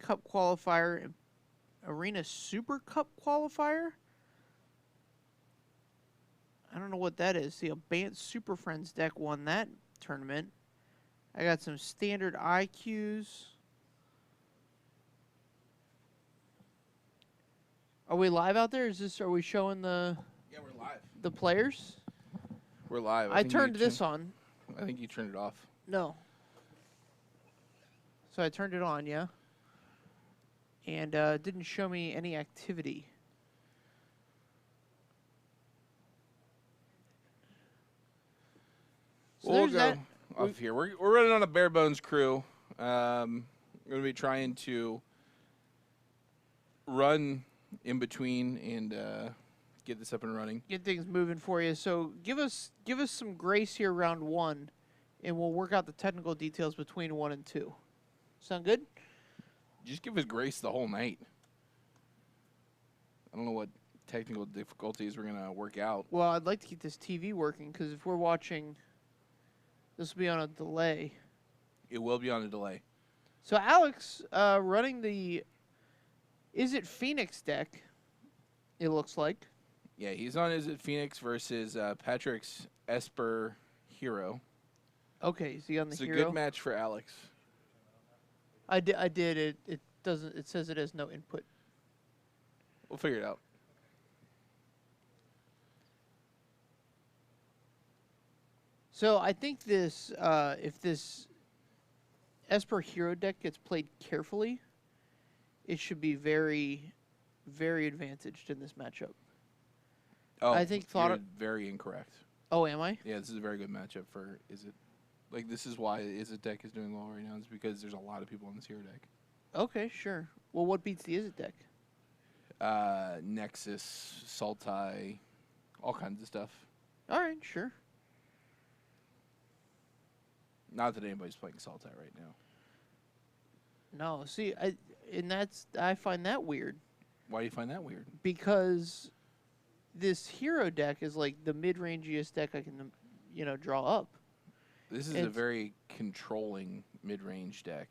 Cup qualifier and Arena Super Cup qualifier. I don't know what that is. The Advanced Super Friends deck won that tournament. I got some standard IQs. Are we live out there? Are we showing the... Yeah, we're live. The players? We're live. I turned this on. I think you turned it off. No. So I turned it on, yeah. And it didn't show me any activity. So We'll go off here. We're running on a bare bones crew. We're going to be trying to run in between and get this up and running. Get things moving for you. So give us some grace here round 1, and we'll work out the technical details between 1 and 2. Sound good? Just give us grace the whole night. I don't know what technical difficulties we're going to work out. Well, I'd like to keep this TV working, because if we're watching, this will be on a delay. It will be on a delay. So Alex, running the Izzet Phoenix deck, it looks like. Yeah, he's on Izzet Phoenix versus Patrick's Esper Hero. Okay, is he on the it's hero? It's a good match for Alex. I did. It doesn't. It says it has no input. We'll figure it out. So I think this, if this Esper Hero deck gets played carefully, it should be very, very advantaged in this matchup. Oh, I think you're very incorrect. Oh, am I? Yeah, this is a very good matchup for Izzet. Like, this is why Izzet deck is doing well right now. It's because there's a lot of people on this hero deck. Okay, sure. Well, what beats the Izzet deck? Nexus, Sultai, all kinds of stuff. All right, sure. Not that anybody's playing Sultai right now. No, see, I find that weird. Why do you find that weird? Because this hero deck is like the mid-rangiest deck I can, draw up. This is a very controlling mid-range deck.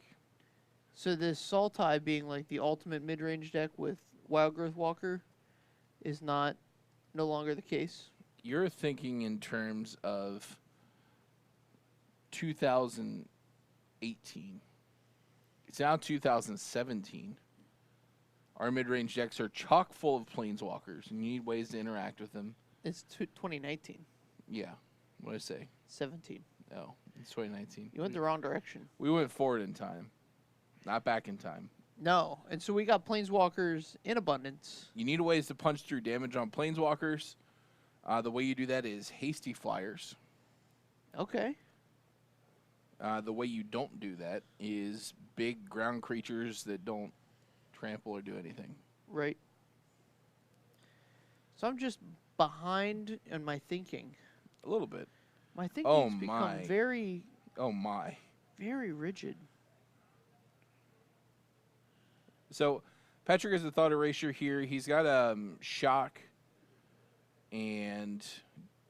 So this Sultai being like the ultimate mid-range deck with Wild Growth Walker is no longer the case. You're thinking in terms of 2018. It's now 2017. Our mid-range decks are chock full of planeswalkers, and you need ways to interact with them. It's 2019. Yeah. What did I say? 17. No, it's 2019. You went the wrong direction. We went forward in time, not back in time. No, and so we got planeswalkers in abundance. You need ways to punch through damage on planeswalkers. The way you do that is hasty flyers. Okay. The way you don't do that is big ground creatures that don't trample or do anything. Right. So I'm just behind in my thinking. A little bit. My thinking's become very... Oh, my. Very rigid. So, Patrick is the Thought Erasure here. He's got Shock and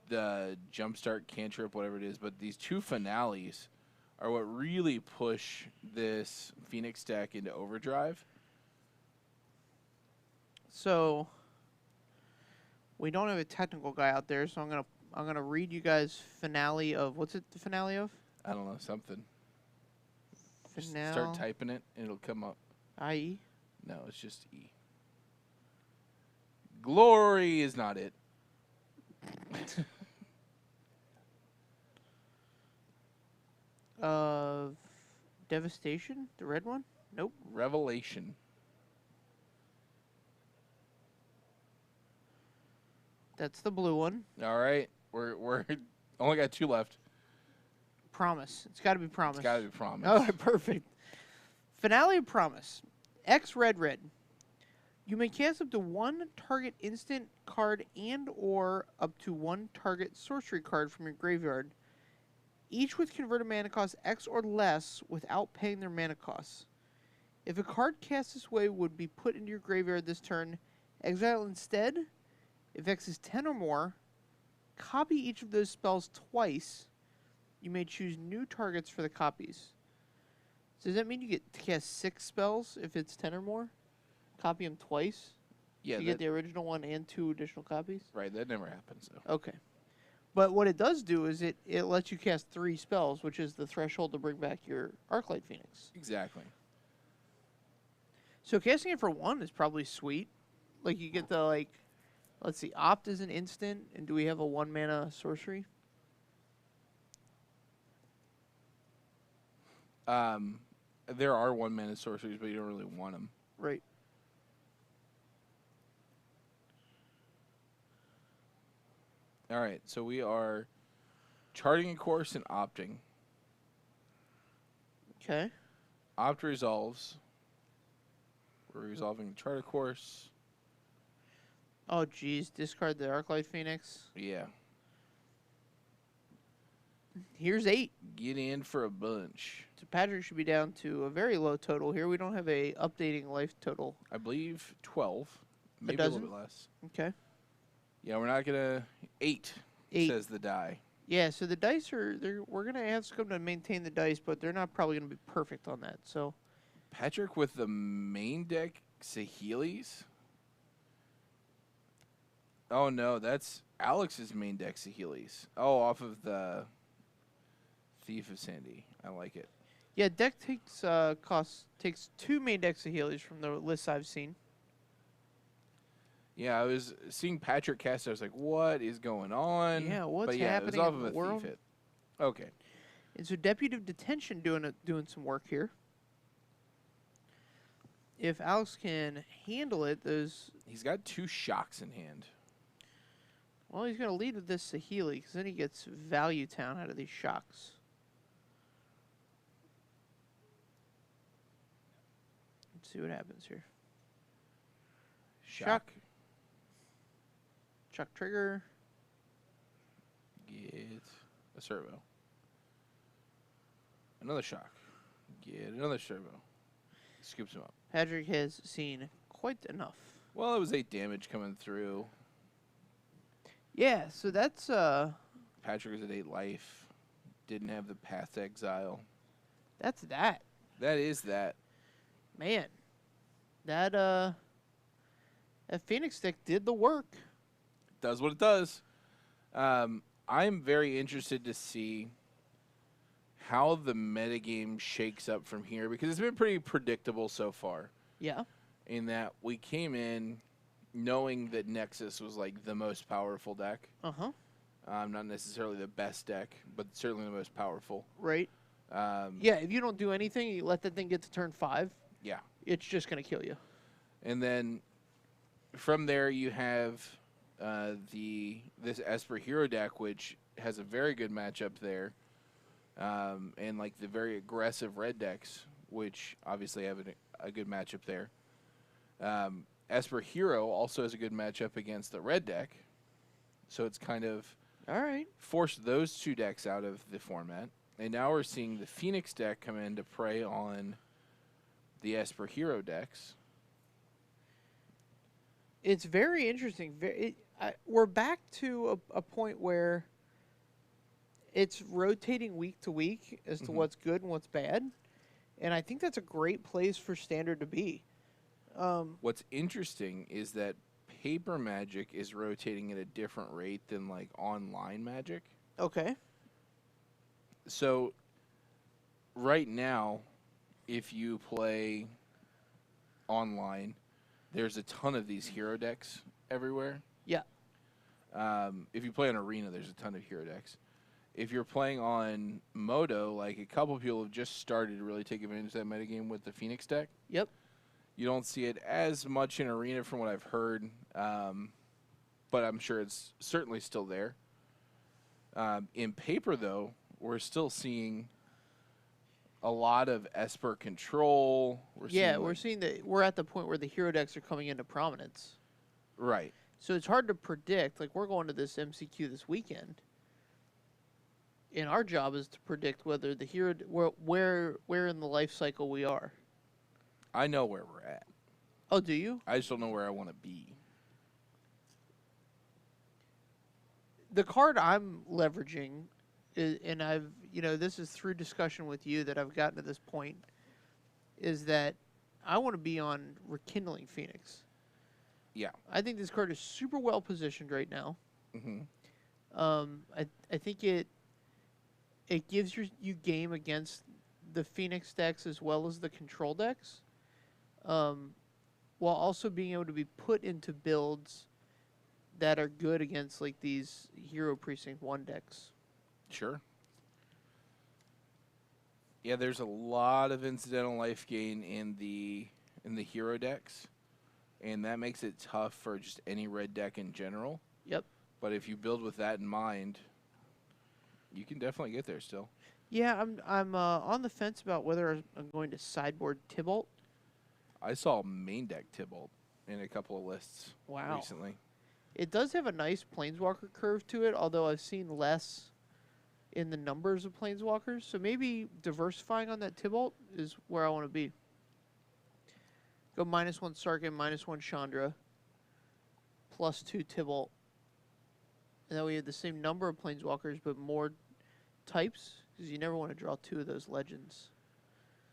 the Jumpstart Cantrip, whatever it is. But these two finales are what really push this Phoenix deck into overdrive. So, we don't have a technical guy out there, so I'm gonna read you guys finale of what's it? The finale of? I don't know, something. Finale. Start typing it and it'll come up. IE. No, it's just E. Glory is not it. Of Devastation, the red one? Nope. Revelation. That's the blue one. All right, we're only got 2 left. Promise. It's got to be Promise. It's got to be Promise. All right, perfect. Finale of Promise. X red red. You may cast up to 1 target instant card and or up to 1 target sorcery card from your graveyard, each with converted mana cost X or less without paying their mana costs. If a card cast this way would be put into your graveyard this turn, exile instead. If X is 10 or more, copy each of those spells twice. You may choose new targets for the copies. So does that mean you get to cast 6 spells if it's 10 or more? Copy them twice? Yeah, You get the original one and 2 additional copies? right. That never happens though. Okay. But what it does do is it lets you cast 3 spells, which is the threshold to bring back your Arclight Phoenix. Exactly. So casting it for 1 is probably sweet. Like you get the let's see, Opt is an instant, and do we have a 1 mana sorcery? There are 1 mana sorceries, but you don't really want them. Right. All right, so we are charting a course and opting. Okay. Opt resolves. We're resolving chart a course. Oh, geez. Discard the Arclight Phoenix. Yeah. Here's 8. Get in for a bunch. So Patrick should be down to a very low total here. We don't have a updating life total. I believe 12. Maybe a dozen? little bit less. Okay. Yeah, we're not gonna 8. 8. Says the die. Yeah, so the dice we're gonna ask them to maintain the dice, but they're not probably gonna be perfect on that. So Patrick with the main deck Saheeli's. Oh no, that's Alex's main deck Saheeli's. Oh, off of the Thief of Sandy. I like it. yeah, deck takes 2 main decks of Healers from the lists I've seen. Yeah, I was seeing Patrick cast. I was like, "What is going on?" Yeah, what's but yeah, happening it was off in of the a world? thief hit. Okay. And so Deputy of Detention doing some work here. If Alex can handle it, He's got 2 shocks in hand. well, he's gonna lead with this Saheeli because then he gets Value Town out of these shocks. Let's see what happens here. Shock. Shock trigger. Get a servo. Another shock. Get another servo. Scoops him up. Patrick has seen quite enough. Well, it was 8 damage coming through. Yeah, so that's Patrick is at 8 life. Didn't have the Path to Exile. that's that. That is that. Man. That Phoenix deck did the work. Does what it does. I'm very interested to see how the metagame shakes up from here because it's been pretty predictable so far. Yeah. In that we came in knowing that Nexus was like the most powerful deck. Uh-huh. Not necessarily the best deck, but certainly the most powerful. Right. Yeah, if you don't do anything, you let that thing get to turn 5, Yeah. it's just going to kill you. And then from there you have this Esper hero deck, which has a very good matchup there. And like the very aggressive red decks, which obviously have a good matchup there. Esper hero also has a good matchup against the red deck. So it's kind of All right. forced those 2 decks out of the format. And now we're seeing the Phoenix deck come in to prey on the Esper hero decks. It's very interesting. We're back to a point where it's rotating week to week as to what's good and what's bad. And I think that's a great place for Standard to be. What's interesting is that paper Magic is rotating at a different rate than like online Magic. Okay. So right now, if you play online, there's a ton of these hero decks everywhere. Yeah. If you play on Arena, there's a ton of hero decks. If you're playing on Moto, like a couple of people have just started to really take advantage of that metagame with the Phoenix deck. Yep. You don't see it as much in Arena from what I've heard, but I'm sure it's certainly still there. In paper, though, we're still seeing a lot of Esper control. We're seeing that we're at the point where the hero decks are coming into prominence. Right. So it's hard to predict. Like, we're going to this MCQ this weekend, and our job is to predict whether the hero where in the life cycle we are. I know where we're at. Oh, do you? I just don't know where I want to be. The card I'm leveraging is, and this is through discussion with you that I've gotten to this point. is that I want to be on Rekindling Phoenix. Yeah. I think this card is super well positioned right now. Mm-hmm. I think it gives you game against the Phoenix decks as well as the control decks, while also being able to be put into builds that are good against like these Hero Precinct 1 decks. Sure. Yeah, there's a lot of incidental life gain in the hero decks, and that makes it tough for just any red deck in general. Yep. But if you build with that in mind, you can definitely get there still. Yeah, I'm on the fence about whether I'm going to sideboard Tybalt. I saw main deck Tybalt in a couple of lists recently. It does have a nice Planeswalker curve to it, although I've seen less in the numbers of Planeswalkers. So maybe diversifying on that Tybalt is where I want to be. Go -1 Sarkhan, -1 Chandra, +2 Tybalt. And then we have the same number of Planeswalkers, but more types, because you never want to draw 2 of those legends.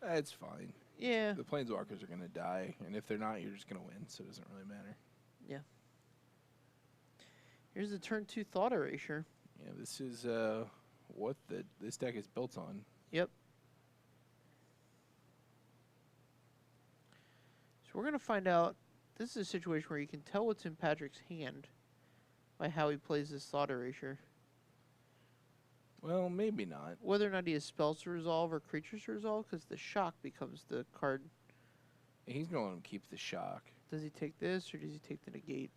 That's fine. Yeah. The Planeswalkers are going to die, and if they're not, you're just going to win, so it doesn't really matter. Yeah. Here's the turn 2 Thought Erasure. Yeah, this is what this deck is built on. Yep. So we're going to find out. This is a situation where you can tell what's in Patrick's hand by how he plays this Thought Erasure. Well, maybe not. Whether or not he has spells to resolve or creatures to resolve, because the shock becomes the card. He's going to keep the shock. Does he take this, or does he take the negate?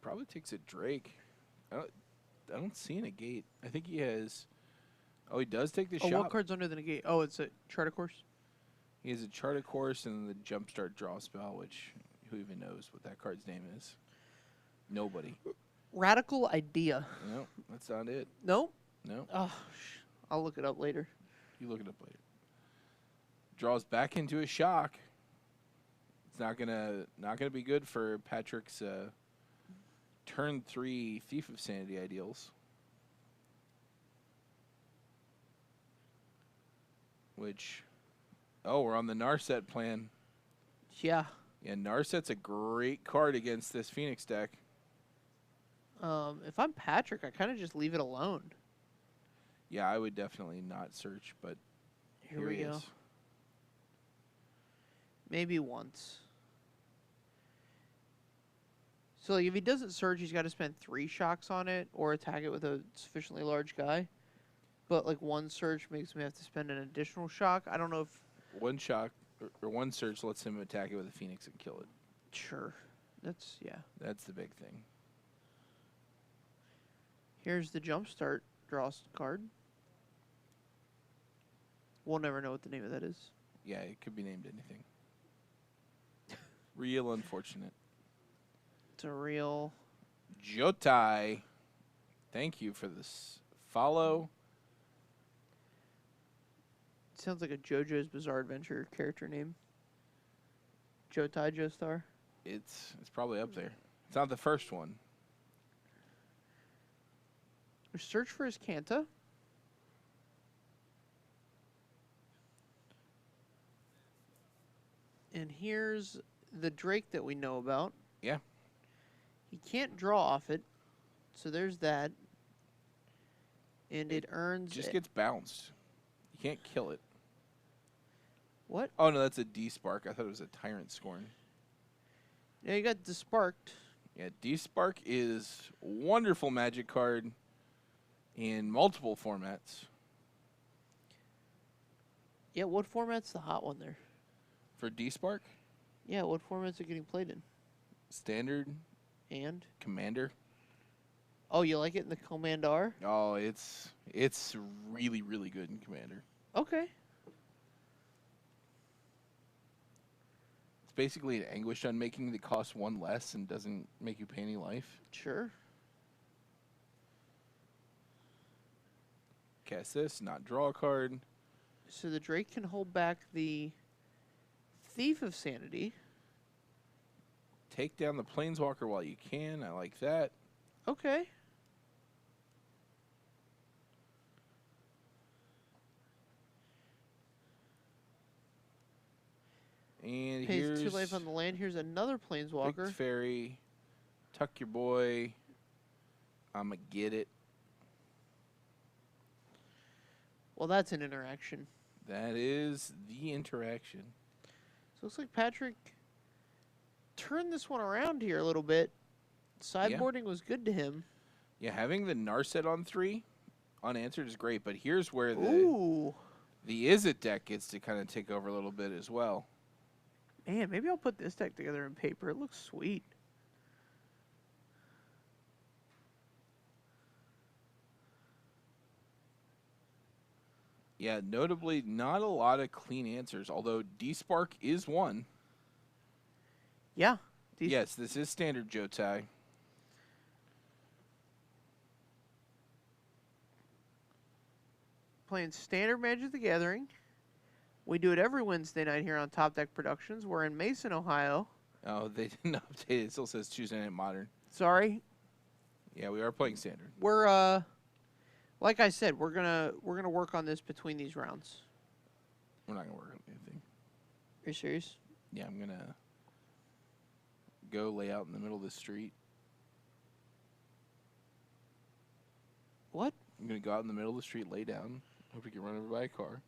Probably takes a Drake. I don't see a negate. I think he has... Oh, he does take the shock. What card's under the negate? Oh, it's a Chart of Course? He has a Chart of Course and then the Jumpstart Draw spell, which who even knows what that card's name is? Nobody. Radical Idea. No, that's not it. No? No. Oh, I'll look it up later. You look it up later. Draws back into a shock. It's not gonna be good for Patrick's turn 3 Thief of Sanity ideals. Which, oh, we're on the Narset plan. Yeah. Yeah, Narset's a great card against this Phoenix deck. If I'm Patrick, I kind of just leave it alone. Yeah, I would definitely not search, but Here we he go. is. Maybe once. So like, if he doesn't search, he's got to spend 3 shocks on it or attack it with a sufficiently large guy. But like one search makes him have to spend an additional shock. I don't know if... One shock or one search lets him attack it with a Phoenix and kill it. Sure. That's, yeah. That's the big thing. Here's the Jumpstart draw card. We'll never know what the name of that is. Yeah, it could be named anything. Real unfortunate. It's a real... Jotai. Thank you for this follow. Sounds like a JoJo's Bizarre Adventure character name. Jotai Joestar. It's probably up there. It's not the first one. Search for his Kanta. And here's the Drake that we know about. Yeah. He can't draw off it, so there's that. And it earns... Just gets bounced. You can't kill it. What? Oh, no, that's a D-Spark. I thought it was a Tyrant Scorn. Yeah, you got Desparked. Yeah, D-Spark is a wonderful Magic card in multiple formats. Yeah, what format's the hot one there? For D-Spark? Yeah, what format's it getting played in? Standard. And? Commander. Oh, you like it in the Commander? Oh, it's really, really good in Commander. Okay. It's basically an Anguish Unmaking that costs 1 less and doesn't make you pay any life. Sure. Cast this, not draw a card. So the Drake can hold back the Thief of Sanity. Take down the Planeswalker while you can. I like that. Okay. And Pays here's 2 life on the land. Here's another Planeswalker. Big Fairy. Tuck your boy. I'ma get it. Well, that's an interaction. That is the interaction. So it looks like Patrick turned this one around here a little bit. Sideboarding was good to him. Yeah, having the Narset on 3 unanswered is great, but here's where Ooh. the Izzet deck gets to kind of take over a little bit as well. Man, maybe I'll put this deck together in paper. It looks sweet. Yeah, notably, not a lot of clean answers, although D-Spark is one. Yeah. Yes, this is standard Jotai. Playing standard Magic the Gathering. We do it every Wednesday night here on Top Deck Productions. We're in Mason, Ohio. Oh, they didn't update it. It still says Tuesday Night Modern. Sorry. Yeah, we are playing standard. We're like I said, we're gonna work on this between these rounds. We're not gonna work on anything. Are you serious? Yeah, I'm gonna go lay out in the middle of the street. What? I'm gonna go out in the middle of the street, lay down, hope we get run over by a car.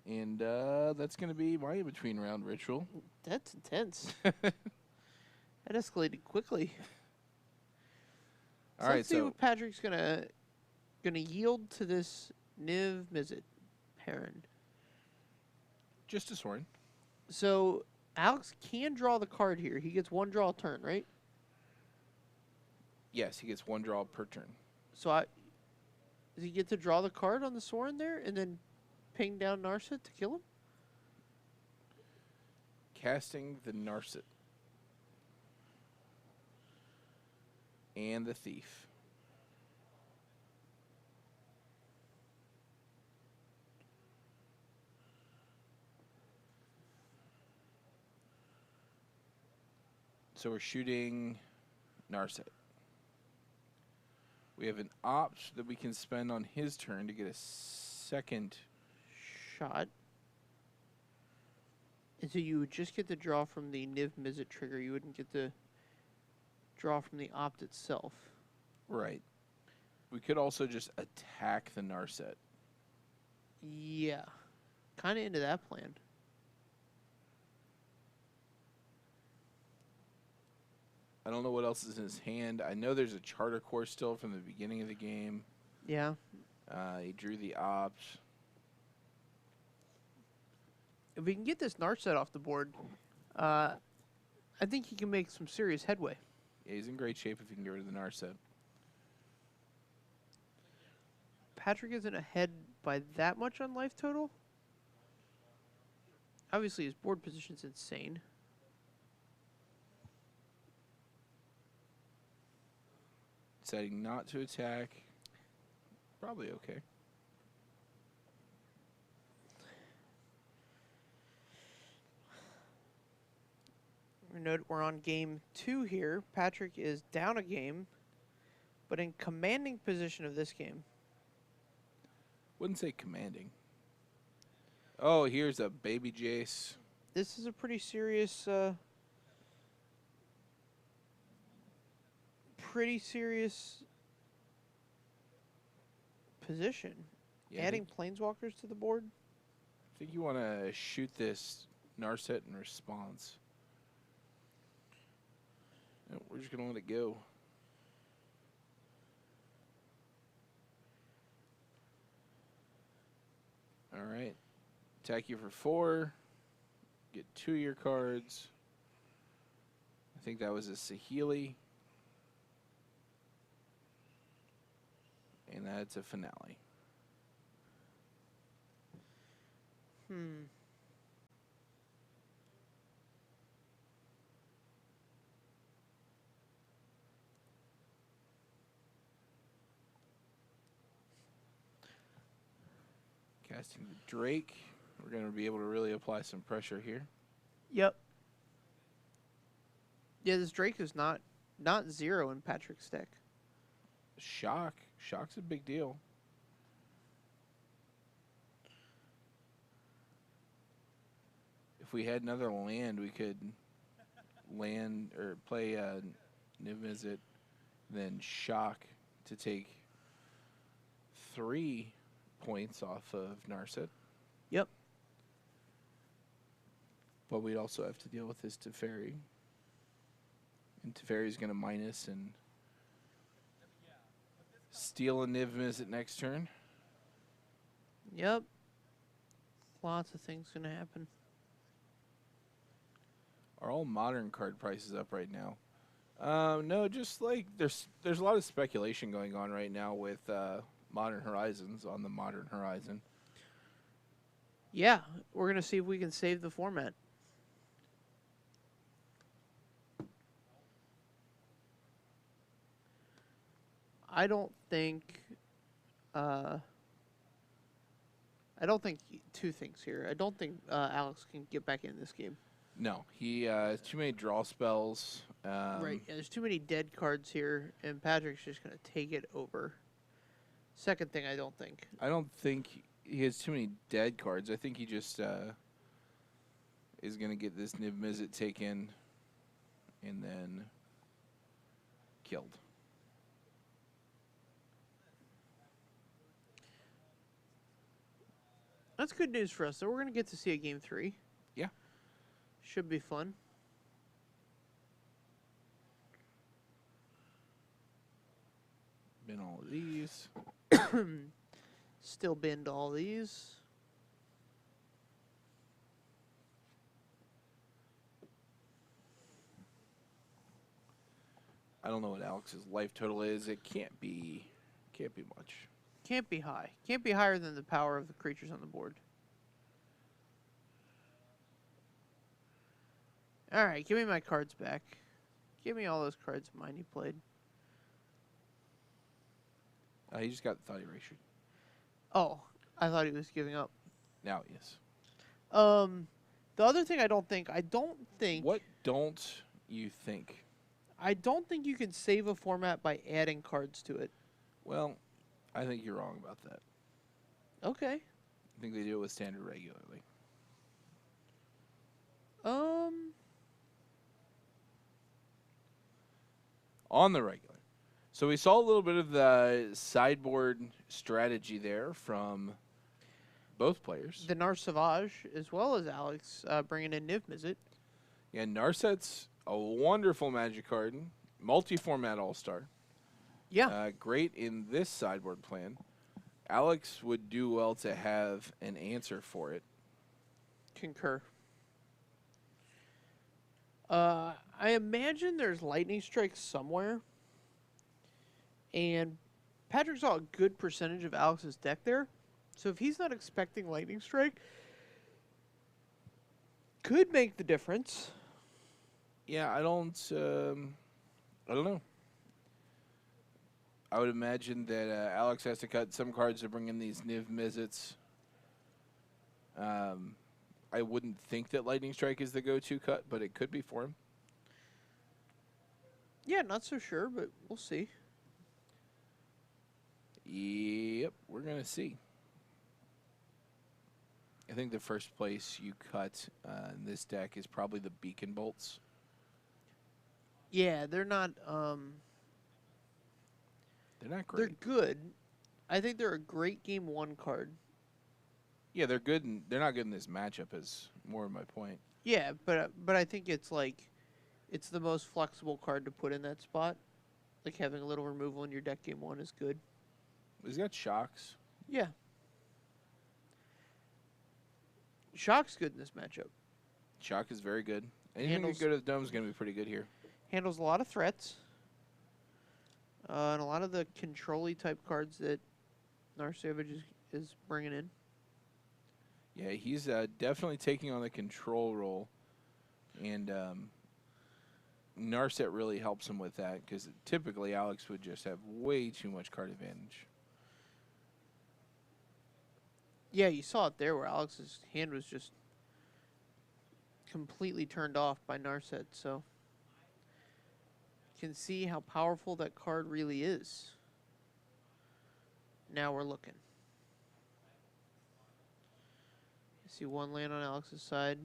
And that's gonna be my in-between round ritual. That's intense. That escalated quickly. All right, let's see what Patrick's gonna yield to this Niv Mizzet Heron. just a Sorin. So Alex can draw the card here. He gets 1 draw a turn, right? Yes, he gets 1 draw per turn. So does he get to draw the card on the Sorin there and then ping down Narset to kill him? Casting the Narset. And the Thief. So we're shooting Narset. We have an opt that we can spend on his turn to get a second shot. And so you would just get the draw from the Niv Mizzet trigger. You wouldn't get the draw from the opt itself. Right. We could also just attack the Narset. Yeah. Kind of into that plan. I don't know what else is in his hand. I know there's a Charter Course still from the beginning of the game. Yeah. He drew the opt. If we can get this Narset off the board, I think he can make some serious headway. Yeah, he's in great shape if he can get rid of the Narset. Patrick isn't ahead by that much on life total. Obviously, his board position's insane. Deciding not to attack. Probably okay. We're on game 2 here. Patrick is down a game, but in commanding position of this game. Wouldn't say commanding. Oh, here's a baby Jace. This is a pretty serious position. Yeah, Adding planeswalkers to the board. I think you want to shoot this Narset in response. No, we're just going to let it go. All right. Attack you for 4. Get 2 of your cards. I think that was a Saheeli. And that's a Finale. Casting the Drake. We're going to be able to really apply some pressure here. Yep. Yeah, this Drake is not 0 in Patrick's deck. Shock. Shock's a big deal. we had another land, we could land or play Niv Mizzet, then shock to take 3 points off of Narset. Yep. But we'd also have to deal with his Teferi. And Teferi's going to minus and steal a Niv Mizzet next turn. Yep. Lots of things going to happen. Are all modern card prices up right now? No, just like there's a lot of speculation going on right now with Modern Horizons on the Modern Horizon. Yeah, we're going to see if we can save the format. I don't think two things here. I don't think Alex can get back in this game. No, he has too many draw spells. Right. Yeah, there's too many dead cards here, and Patrick's just going to take it over. Second thing, I don't think. I don't think he has too many dead cards. I think he just is going to get this Niv Mizzet taken and then killed. That's good news for us. So we're going to get to see a game 3. Yeah. Should be fun. Bin all of these. Still binned all these. I don't know what Alex's life total is. It can't be much. Can't be high. Can't be higher than the power of the creatures on the board. All right, give me my cards back. Give me all those cards mine he played. He just got thought erasure. Oh, I thought he was giving up. Now he is. The other thing I don't think. What don't you think? I don't think you can save a format by adding cards to it. Well, I think you're wrong about that. Okay. I think they do it with standard regularly. On the regular. So we saw a little bit of the sideboard strategy there from both players. The Narsavage, as well as Alex, bringing in Niv Mizzet. Yeah, Narset's a wonderful Magic card, multi-format all-star. Yeah. Great in this sideboard plan. Alex would do well to have an answer for it. Concur. I imagine there's Lightning Strike somewhere. And Patrick saw a good percentage of Alex's deck there. So if he's not expecting Lightning Strike, could make the difference. Yeah, I don't know. I would imagine that Alex has to cut some cards to bring in these Niv Mizzets. I wouldn't think that Lightning Strike is the go-to cut, but it could be for him. Yeah, not so sure, but we'll see. Yep, we're going to see. I think the first place you cut in this deck is probably the Beacon Bolts. Yeah, they're not great. They're good. I think they're a great game 1 card. Yeah, they're good, and they're not good in this matchup is more of my point. Yeah, but I think it's the most flexible card to put in that spot. Like having a little removal in your deck game 1 is good. He's got shocks. Yeah. Shock's good in this matchup. Shock is very good. Anything that go to the dome is going to be pretty good here. Handles a lot of threats. And a lot of the control-y type cards that Narsavage is bringing in. Yeah, he's definitely taking on the control role. And Narset really helps him with that because typically Alex would just have way too much card advantage. Yeah, you saw it there where Alex's hand was just completely turned off by Narset, so you can see how powerful that card really is. Now we're looking. You see one land on Alex's side.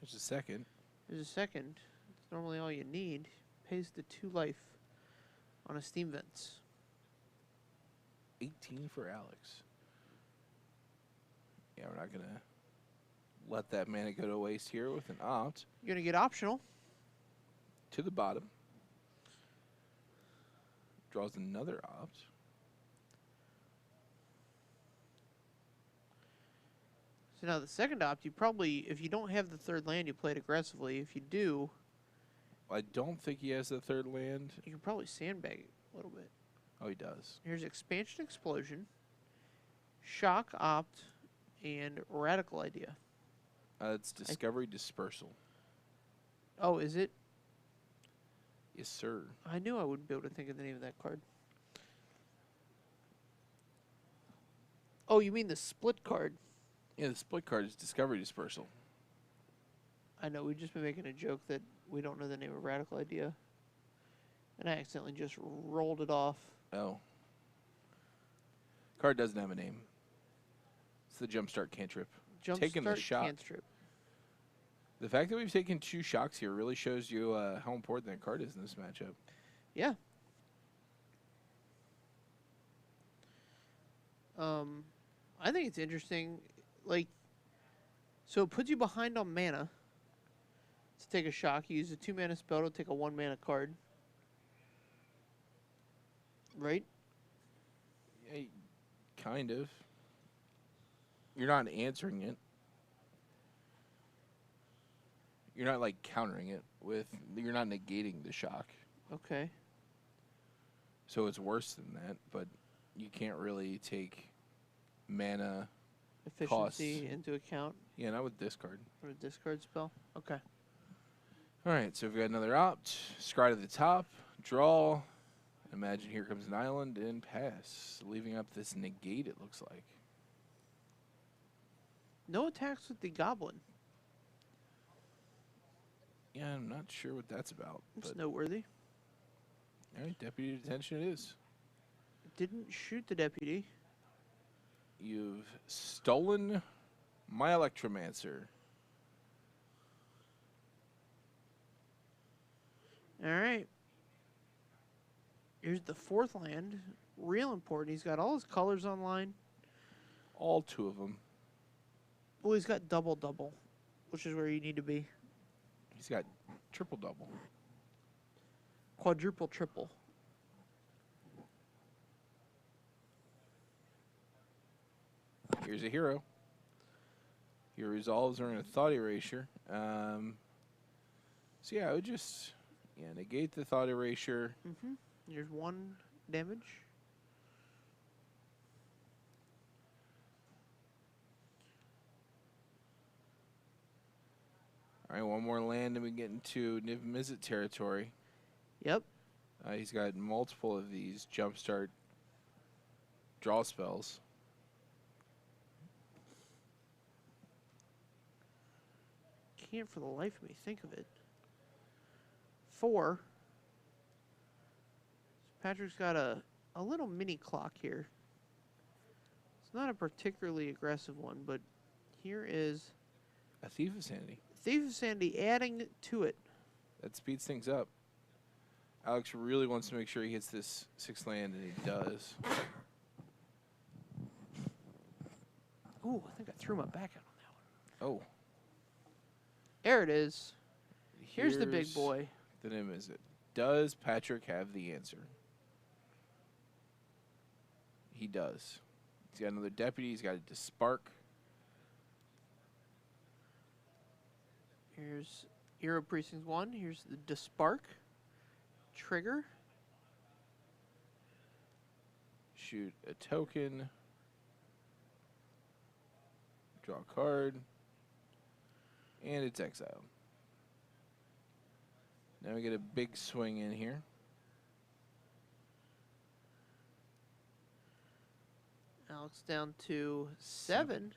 There's a second. There's a second. It's normally all you need. Pays the 2 life on a Steam Vents. 18 for Alex. Yeah, we're not going to let that mana go to waste here with an opt. You're going to get optional. To the bottom. Draws another opt. So now the second opt, you probably, if you don't have the 3rd land, you play it aggressively. If you do, I don't think he has the 3rd land. you can probably sandbag it a little bit. Oh, he does. Here's Expansion Explosion, Shock Opt, and Radical Idea. It's Discovery Dispersal. Oh, is it? Yes, sir. I knew I wouldn't be able to think of the name of that card. Oh, you mean the split card? Yeah, the split card is Discovery Dispersal. I know, we've just been making a joke that we don't know the name of Radical Idea. And I accidentally just rolled it off. Oh. Card doesn't have a name. It's the Jumpstart cantrip. Taking the shot. Cantrip. The fact that we've taken 2 shocks here really shows you how important that card is in this matchup. Yeah. I think it's interesting. Like, so it puts you behind on mana to take a shock. You use a 2-mana spell to take a 1-mana card. Right? Yeah, kind of. You're not answering it. You're not, like, countering it with... You're not negating the shock. Okay. So it's worse than that, but you can't really take mana Efficiency costs. into account. Yeah, not with discard. Or a discard spell. Okay. All right, so we've got another opt. Scry to the top. Draw. Imagine here comes an island and pass. Leaving up this negate, it looks like. No attacks with the goblin. Yeah, I'm not sure what that's about. It's but noteworthy. all right, deputy detention it is. Didn't shoot the deputy. You've stolen my Electromancer. All right. Here's the 4th land. Real important. He's got all his colors online. All 2 of them. Oh, he's got double, which is where you need to be. He's got triple-double. Quadruple, triple. Here's a hero. He resolves or in a thought erasure. So yeah, I would just negate the thought erasure. Mm-hmm. There's 1 damage. All right, 1 more land and we get into Niv-Mizzet territory. Yep. He's got multiple of these jumpstart draw spells. Can't for the life of me think of it. 4. So Patrick's got a little mini clock here. It's not a particularly aggressive one, but here is A Thief of Sanity. Thief of Sanity adding to it. That speeds things up. Alex really wants to make sure he hits this 6th land, and he does. Ooh, I think I threw my back out on that one. Oh. There it is. Here's the big boy. The Niv-Mizzet. Does Patrick have the answer? He does. He's got another deputy. He's got a Dispark. Here's Hero Precinct 1. Here's the Dispark. Trigger. Shoot a token. Draw a card. And it's exiled. Now we get a big swing in here. Alex down to 7.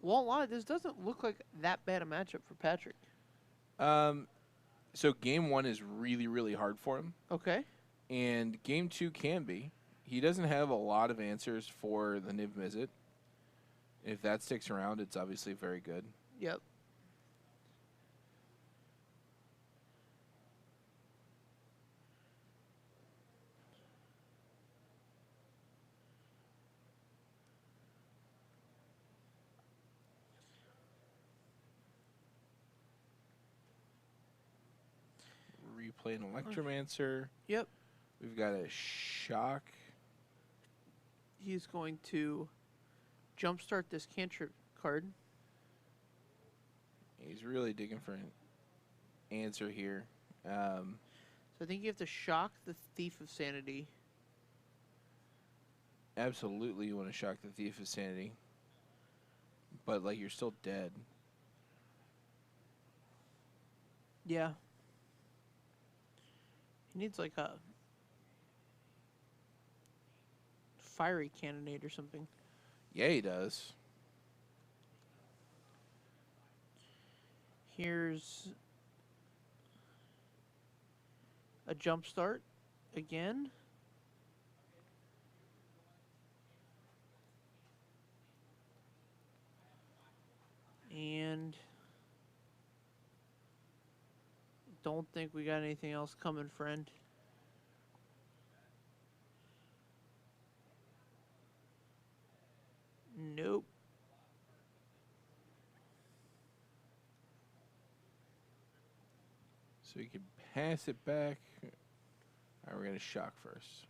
Won't lie, this doesn't look like that bad a matchup for Patrick. So game 1 is really, really hard for him. Okay. And game 2 can be. He doesn't have a lot of answers for the Niv-Mizzet. If that sticks around, it's obviously very good. Yep. Replay an Electromancer. Yep. We've got a Shock. He's going to jumpstart this cantrip card. He's really digging for an answer here. So I think you have to shock the Thief of Sanity. Absolutely, you want to shock the Thief of Sanity. But, like, you're still dead. Yeah. He needs, like, a fiery cannonade or something. Yeah, he does. Here's a jump start again. And don't think we got anything else coming, friend. Nope. So you can pass it back. All right, we're going to shock first.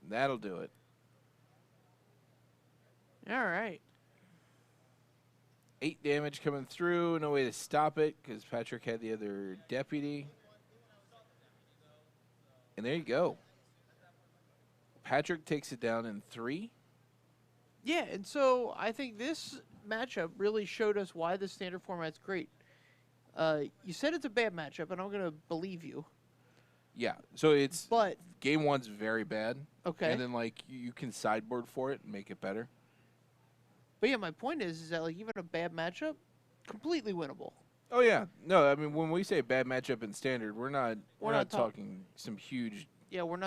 That'll do it. All right. 8 damage coming through. No way to stop it because Patrick had the other deputy. And there you go. Patrick takes it down in 3. Yeah, and so I think this matchup really showed us why the standard format's great. You said it's a bad matchup, and I'm going to believe you. Yeah, so it's But game 1's very bad. Okay. And then, like, you can sideboard for it and make it better. But yeah, my point is that like even a bad matchup, completely winnable. Oh yeah, no, I mean when we say bad matchup in standard, we're not not talking some huge. Yeah, we're not